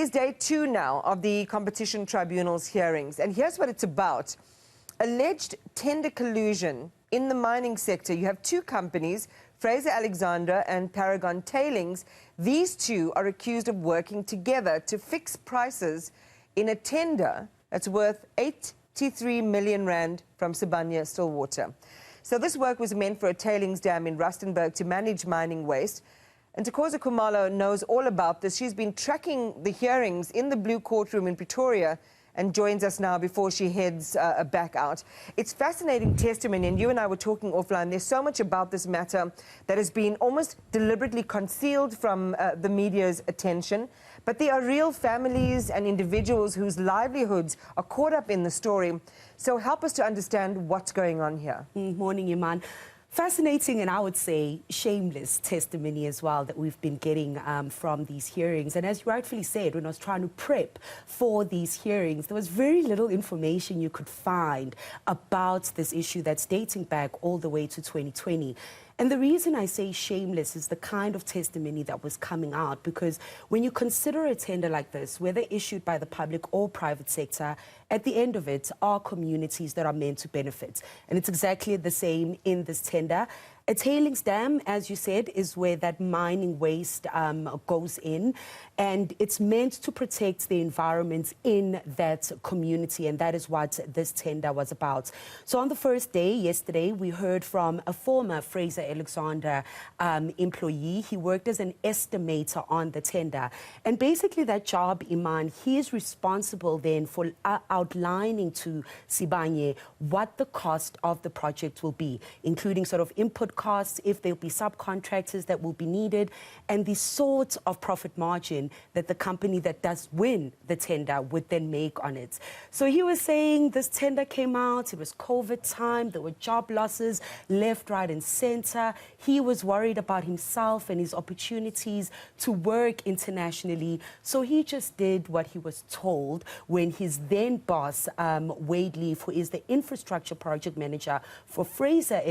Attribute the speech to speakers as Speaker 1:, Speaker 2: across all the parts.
Speaker 1: is day 2 now of the Competition Tribunal's hearings, and here's what it's about. Alleged tender collusion in the mining sector. You have two companies, Fraser and Paragon Tailings. These two are accused of working together to fix prices in a tender that's worth 83 million rand from Sibanye-Stillwater. So this work was meant for a tailings dam in Rustenburg to manage mining waste. And Takoza Kumalo knows all about this. She's been tracking the hearings in the Blue Courtroom in Pretoria and joins us now before she heads back out. It's fascinating testimony, and you and I were talking offline. There's so much about this matter that has been almost deliberately concealed from the media's attention. But there are real families and individuals whose livelihoods are caught up in the story. So help us to understand what's going on here.
Speaker 2: Morning, Iman. Fascinating and I would say shameless testimony as well that we've been getting from these hearings. And as you rightfully said, when I was trying to prep for these hearings, there was very little information you could find about this issue that's dating back all the way to 2020. And the reason I say shameless is the kind of testimony that was coming out, because when you consider a tender like this, whether issued by the public or private sector, at the end of it are communities that are meant to benefit. And it's exactly the same in this tender. A tailings dam, as you said, is where that mining waste goes in, and it's meant to protect the environment in that community, and that is what this tender was about. So on the first day, yesterday, we heard from a former Fraser employee. He worked as an estimator on the tender, and basically that job, Iman, he is responsible then for outlining to Sibanye what the cost of the project will be, including sort of input costs, if there'll be subcontractors that will be needed, and the sort of profit margin that the company that does win the tender would then make on it. So he was saying this tender came out, it was COVID time, there were job losses left, right and center. He was worried about himself and his opportunities to work internationally. So he just did what he was told when his then boss, Wade Leaf, who is the infrastructure project manager for Fraser,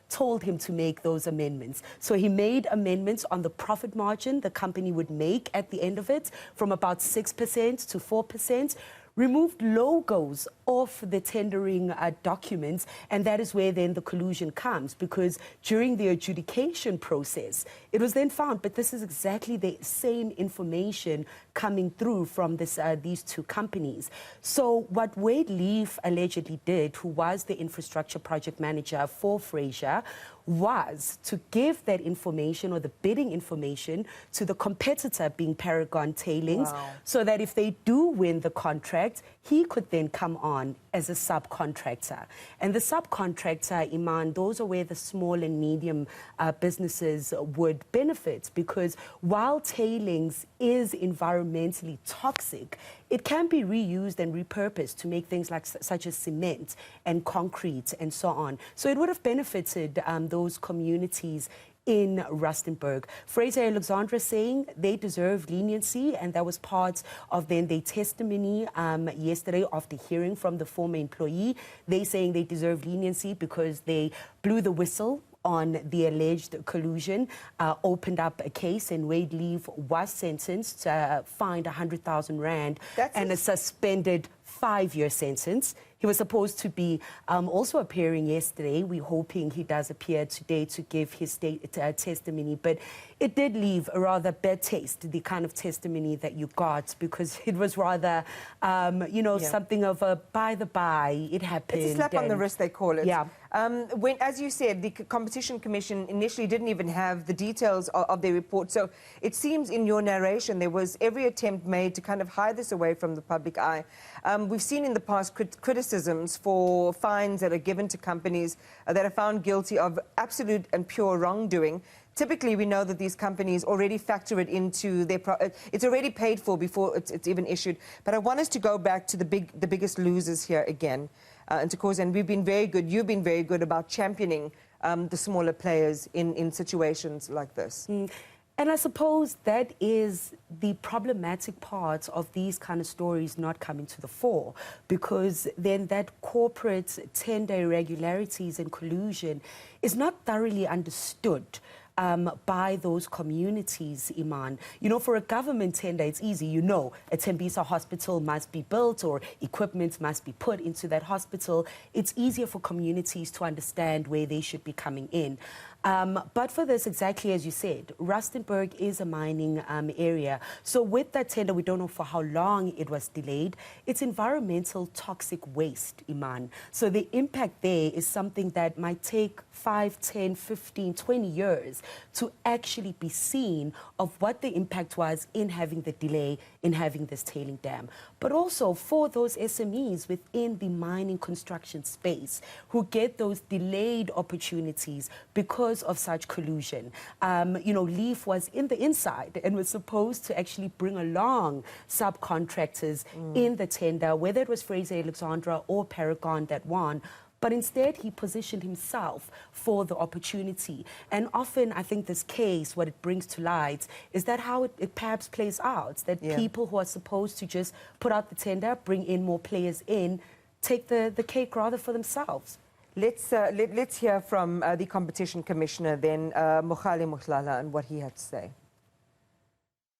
Speaker 2: told him to make those amendments. So he made amendments on the profit margin the company would make at the end of it from about 6% to 4%. Removed logos off the tendering documents, and that is where then the collusion comes, because during the adjudication process, it was then found, but this is exactly the same information coming through from these two companies. So what Wade Leaf allegedly did, who was the infrastructure project manager for Fraser, was to give that information or the bidding information to the competitor, being Paragon Tailings, so that if they do win the contract, he could then come on as a subcontractor. And the subcontractor, Iman, those are where the small and medium businesses would benefit, because while tailings is environmentally toxic, it can be reused and repurposed to make things like such as cement and concrete and so on. So it would have benefited those communities in Rustenburg. Fraser saying they deserve leniency, and that was part of then their testimony yesterday after hearing from the former employee. They saying they deserve leniency because they blew the whistle on the alleged collusion, opened up a case, and Wade Leaf was sentenced to fined 100,000 rand and a suspended 5-year sentence. He was supposed to be also appearing yesterday. We're hoping he does appear today to give his testimony. But it did leave a rather bad taste, the kind of testimony that you got, because it was rather, something of a by the by, it happened.
Speaker 1: It's a slap on the wrist, they call it.
Speaker 2: Yeah.
Speaker 1: As you said, the Competition Commission initially didn't even have the details of their report. So it seems in your narration there was every attempt made to kind of hide this away from the public eye. We've seen in the past criticisms for fines that are given to companies that are found guilty of absolute and pure wrongdoing. Typically, we know that these companies already factor it into their it's already paid for before it's even issued. But I want us to go back to the biggest losers here again. And we've been very good, you've been very good about championing the smaller players in situations like this.
Speaker 2: And I suppose that is the problematic part of these kind of stories not coming to the fore, because then that corporate tender irregularities and collusion is not thoroughly understood by those communities, Iman. You know, for a government tender, it's easy. You know, a Tembisa hospital must be built or equipment must be put into that hospital. It's easier for communities to understand where they should be coming in. But for this, exactly as you said, Rustenburg is a mining area. So with that tender, we don't know for how long it was delayed. It's environmental toxic waste, Iman. So the impact there is something that might take 5, 10, 15, 20 years to actually be seen of what the impact was in having the delay in having this tailing dam. But also for those SMEs within the mining construction space who get those delayed opportunities because of such collusion. You know, Leaf was in the inside and was supposed to actually bring along subcontractors in the tender, whether it was Fraser, Alexandra or Paragon that won. But instead, he positioned himself for the opportunity. And often, I think this case, what it brings to light, is that how it perhaps plays out, that people who are supposed to just put out the tender, bring in more players in, take the cake rather for themselves.
Speaker 1: Let's hear from the Competition Commissioner then, Mokhale Mohlala, and what he had to say.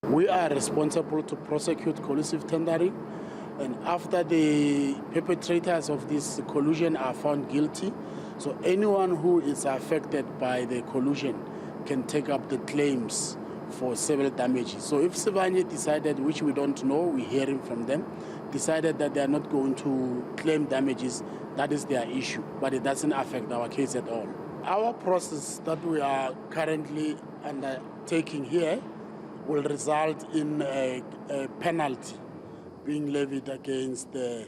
Speaker 3: We are responsible to prosecute collusive tendering, and after the perpetrators of this collusion are found guilty, so anyone who is affected by the collusion can take up the claims for several damages. So if Sibanye decided, which we don't know, we're hearing from them, decided that they are not going to claim damages, that is their issue, but it doesn't affect our case at all. Our process that we are currently undertaking here will result in a penalty being levied against the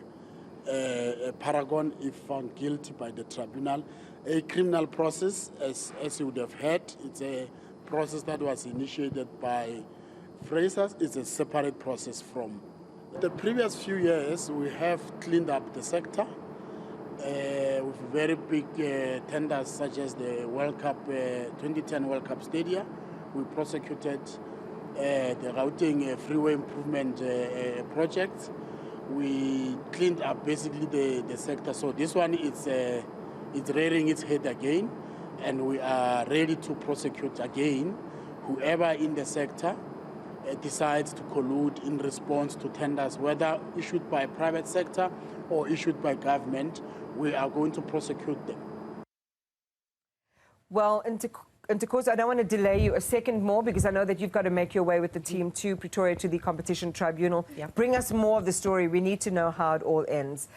Speaker 3: Paragon if found guilty by the tribunal. A criminal process, as you would have heard, it's a process that was initiated by Fraser. It's a separate process from the previous few years. We have cleaned up the sector with very big tenders such as the World Cup, 2010 World Cup Stadia. We prosecuted the Gauteng freeway improvement project. We cleaned up basically the sector. So this one it's rearing its head again, and we are ready to prosecute again whoever in the sector decides to collude in response to tenders, whether issued by private sector or issued by government. We are going to prosecute them.
Speaker 1: Well, and of course, I don't want to delay you a second more because I know that you've got to make your way with the team to Pretoria to the Competition Tribunal. Bring us more of the story. We need to know how it all ends.